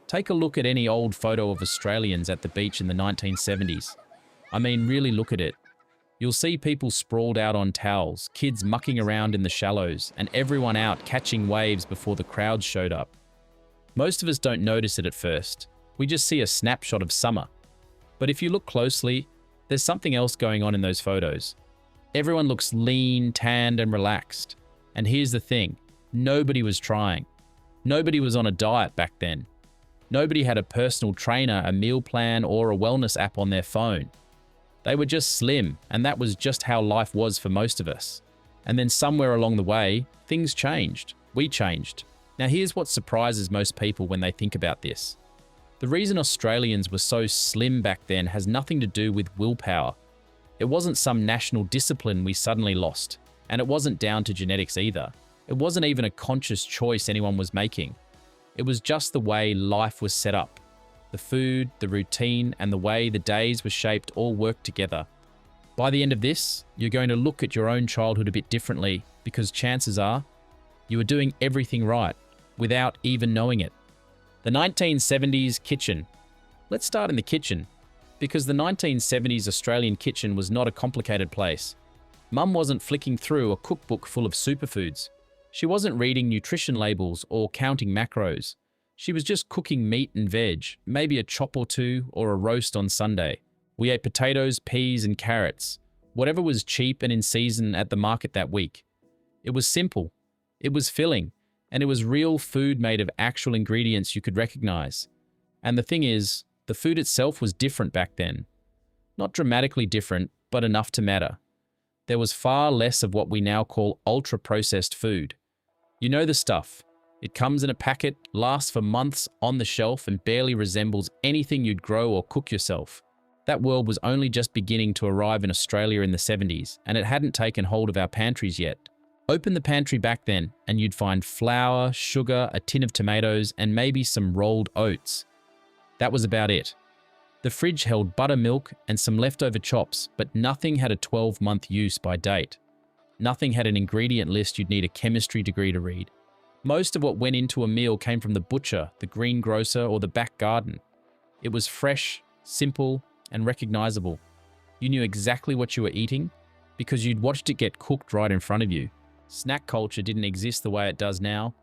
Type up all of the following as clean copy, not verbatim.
Take a look at any old photo of Australians at the beach in the 1970s. I mean, really look at it. You'll see people sprawled out on towels, kids mucking around in the shallows, and everyone out catching waves before the crowds showed up. Most of us don't notice it at first. We just see a snapshot of summer. But if you look closely, there's something else going on in those photos. Everyone looks lean, tanned, and relaxed. And here's the thing, nobody was trying. Nobody was on a diet back then. Nobody had a personal trainer, a meal plan, or a wellness app on their phone. They were just slim, and that was just how life was for most of us. And then somewhere along the way, things changed. We changed. Now here's what surprises most people when they think about this. The reason Australians were so slim back then has nothing to do with willpower. It wasn't some national discipline we suddenly lost, and it wasn't down to genetics either. It wasn't even a conscious choice anyone was making. It was just the way life was set up. The food, the routine, and the way the days were shaped all worked together. By the end of this, you're going to look at your own childhood a bit differently because chances are you were doing everything right without even knowing it. The 1970s kitchen. Let's start in the kitchen because the 1970s Australian kitchen was not a complicated place. Mum wasn't flicking through a cookbook full of superfoods. She wasn't reading nutrition labels or counting macros. She was just cooking meat and veg, maybe a chop or two or a roast on Sunday. We ate potatoes, peas, and carrots, whatever was cheap and in season at the market that week. It was simple, it was filling, and it was real food made of actual ingredients you could recognize. And the thing is, the food itself was different back then. Not dramatically different, but enough to matter. There was far less of what we now call ultra-processed food. You know the stuff. It comes in a packet, lasts for months on the shelf, and barely resembles anything you'd grow or cook yourself. That world was only just beginning to arrive in Australia in the 70s, and it hadn't taken hold of our pantries yet. Open the pantry back then, and you'd find flour, sugar, a tin of tomatoes, and maybe some rolled oats. That was about it. The fridge held buttermilk and some leftover chops, but nothing had a 12-month use by date. Nothing had an ingredient list you'd need a chemistry degree to read. Most of what went into a meal came from the butcher, the greengrocer, or the back garden. It was fresh, simple, and recognizable. You knew exactly what you were eating because you'd watched it get cooked right in front of you. Snack culture didn't exist the way it does now.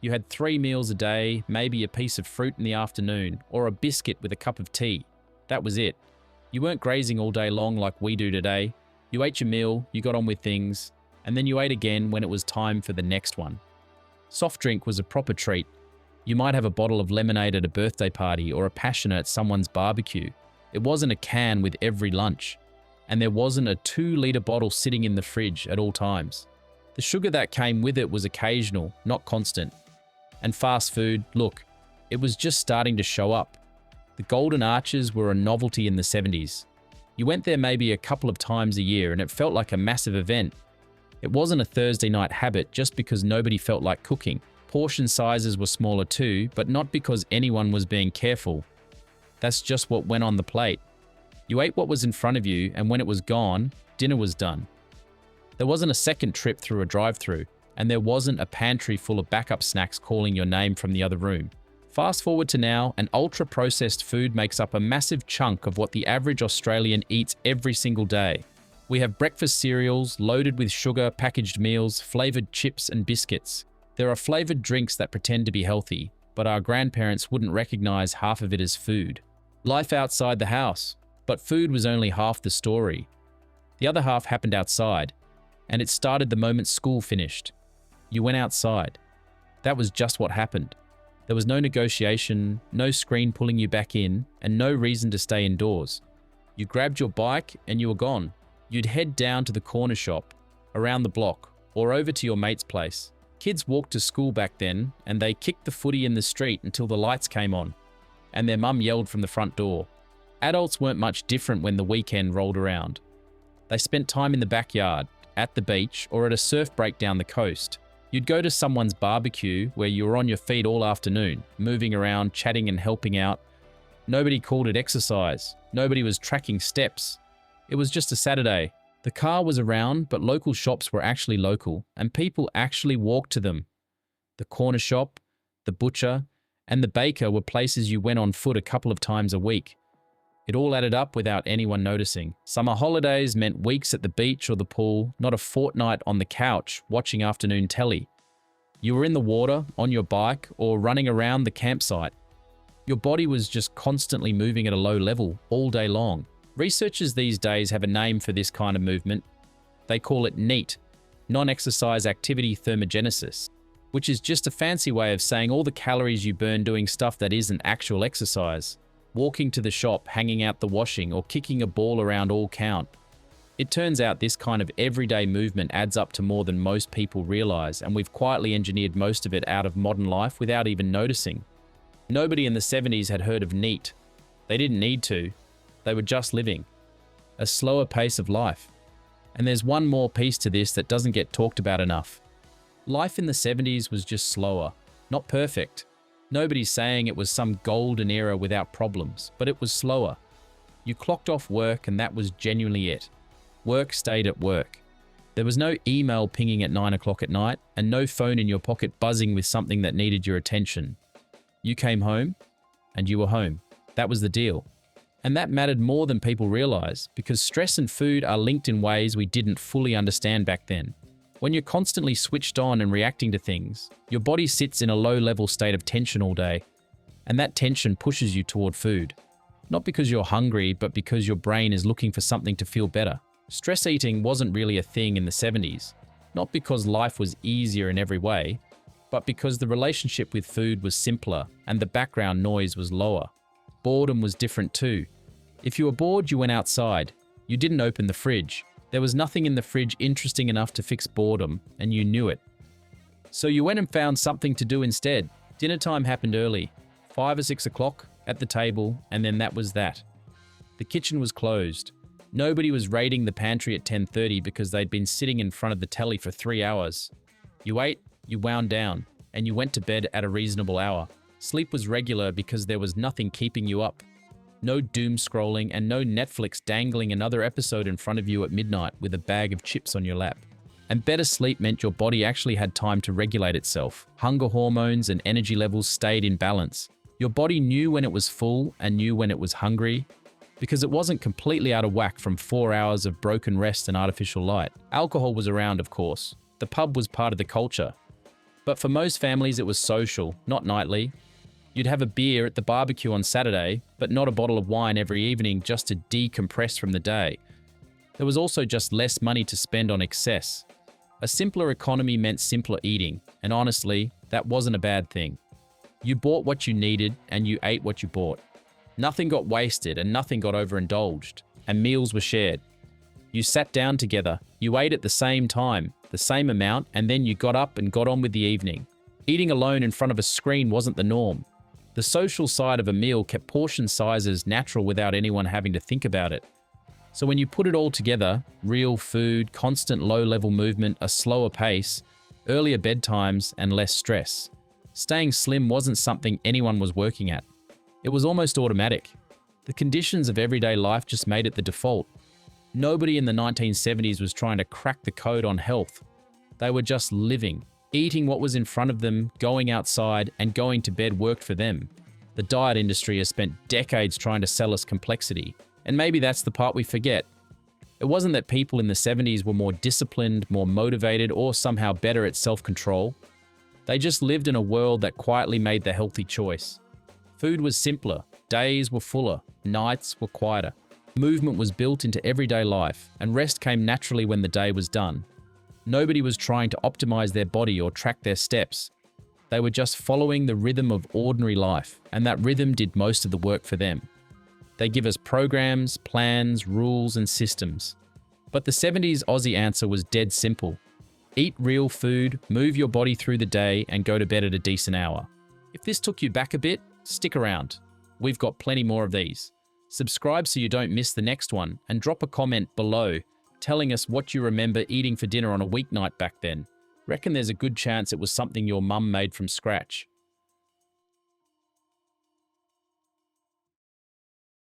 You had 3 meals a day, maybe a piece of fruit in the afternoon, or a biscuit with a cup of tea. That was it. You weren't grazing all day long like we do today. You ate your meal, you got on with things, and then you ate again when it was time for the next one. Soft drink was a proper treat. You might have a bottle of lemonade at a birthday party or a passion at someone's barbecue. It wasn't a can with every lunch. And there wasn't a 2-litre bottle sitting in the fridge at all times. The sugar that came with it was occasional, not constant. And fast food, look, it was just starting to show up. The Golden Arches were a novelty in the 70s. You went there maybe a couple of times a year and it felt like a massive event. It wasn't a Thursday night habit just because nobody felt like cooking. Portion sizes were smaller too, but not because anyone was being careful. That's just what went on the plate. You ate what was in front of you, and when it was gone, dinner was done. There wasn't a second trip through a drive-thru, and there wasn't a pantry full of backup snacks calling your name from the other room. Fast forward to now, and ultra-processed food makes up a massive chunk of what the average Australian eats every single day. We have breakfast cereals loaded with sugar, packaged meals, flavoured chips and biscuits. There are flavoured drinks that pretend to be healthy, but our grandparents wouldn't recognise half of it as food. Life outside the house, but food was only half the story. The other half happened outside, and it started the moment school finished. You went outside. That was just what happened. There was no negotiation, no screen pulling you back in, and no reason to stay indoors. You grabbed your bike and you were gone. You'd head down to the corner shop, around the block, or over to your mate's place. Kids walked to school back then, and they kicked the footy in the street until the lights came on, and their mum yelled from the front door. Adults weren't much different when the weekend rolled around. They spent time in the backyard, at the beach, or at a surf break down the coast. You'd go to someone's barbecue where you were on your feet all afternoon, moving around, chatting and helping out. Nobody called it exercise. Nobody was tracking steps. It was just a Saturday. The car was around, but local shops were actually local, and people actually walked to them. The corner shop, the butcher, and the baker were places you went on foot a couple of times a week. It all added up without anyone noticing. Summer holidays meant weeks at the beach or the pool, not a fortnight on the couch watching afternoon telly. You were in the water, on your bike, or running around the campsite. Your body was just constantly moving at a low level all day long. Researchers these days have a name for this kind of movement. They call it NEAT, non-exercise activity thermogenesis, which is just a fancy way of saying all the calories you burn doing stuff that isn't actual exercise. Walking to the shop, hanging out the washing, or kicking a ball around all count. It turns out this kind of everyday movement adds up to more than most people realize, and we've quietly engineered most of it out of modern life without even noticing. Nobody in the 70s had heard of NEAT. They didn't need to. They were just living a slower pace of life. And there's one more piece to this that doesn't get talked about enough. Life in the 70s was just slower, not perfect. Nobody's saying it was some golden era without problems, but it was slower. You clocked off work and that was genuinely it. Work stayed at work. There was no email pinging at 9 o'clock at night and no phone in your pocket buzzing with something that needed your attention. You came home and you were home. That was the deal. And that mattered more than people realize, because stress and food are linked in ways we didn't fully understand back then. When you're constantly switched on and reacting to things, your body sits in a low-level state of tension all day, and that tension pushes you toward food. Not because you're hungry, but because your brain is looking for something to feel better. Stress eating wasn't really a thing in the 70s, not because life was easier in every way, but because the relationship with food was simpler and the background noise was lower. Boredom was different too. If you were bored, you went outside. You didn't open the fridge. There was nothing in the fridge interesting enough to fix boredom, and you knew it. So you went and found something to do instead. Dinner time happened early, 5 or 6 o'clock, at the table, and then that was that. The kitchen was closed. Nobody was raiding the pantry at 10:30 because they'd been sitting in front of the telly for 3 hours. You ate, you wound down, and you went to bed at a reasonable hour. Sleep was regular because there was nothing keeping you up. No doom scrolling and no Netflix dangling another episode in front of you at midnight with a bag of chips on your lap. And better sleep meant your body actually had time to regulate itself. Hunger hormones and energy levels stayed in balance. Your body knew when it was full and knew when it was hungry, because it wasn't completely out of whack from 4 hours of broken rest and artificial light. Alcohol was around, of course. The pub was part of the culture. But for most families, it was social, not nightly. You'd have a beer at the barbecue on Saturday, but not a bottle of wine every evening just to decompress from the day. There was also just less money to spend on excess. A simpler economy meant simpler eating, and honestly, that wasn't a bad thing. You bought what you needed, and you ate what you bought. Nothing got wasted, and nothing got overindulged, and meals were shared. You sat down together, you ate at the same time, the same amount, and then you got up and got on with the evening. Eating alone in front of a screen wasn't the norm. The social side of a meal kept portion sizes natural without anyone having to think about it. So when you put it all together, real food, constant low-level movement, a slower pace, earlier bedtimes, and less stress, staying slim wasn't something anyone was working at. It was almost automatic. The conditions of everyday life just made it the default. Nobody in the 1970s was trying to crack the code on health. They were just living. Eating what was in front of them, going outside, and going to bed worked for them. The diet industry has spent decades trying to sell us complexity, and maybe that's the part we forget. It wasn't that people in the 70s were more disciplined, more motivated, or somehow better at self-control. They just lived in a world that quietly made the healthy choice. Food was simpler, days were fuller, nights were quieter. Movement was built into everyday life, and rest came naturally when the day was done. Nobody was trying to optimize their body or track their steps. They were just following the rhythm of ordinary life, and that rhythm did most of the work for them. They give us programs, plans, rules, and systems. But the 70s Aussie answer was dead simple. Eat real food, move your body through the day, and go to bed at a decent hour. If this took you back a bit, stick around. We've got plenty more of these. Subscribe so you don't miss the next one, and drop a comment below telling us what you remember eating for dinner on a weeknight back then. Reckon there's a good chance it was something your mum made from scratch.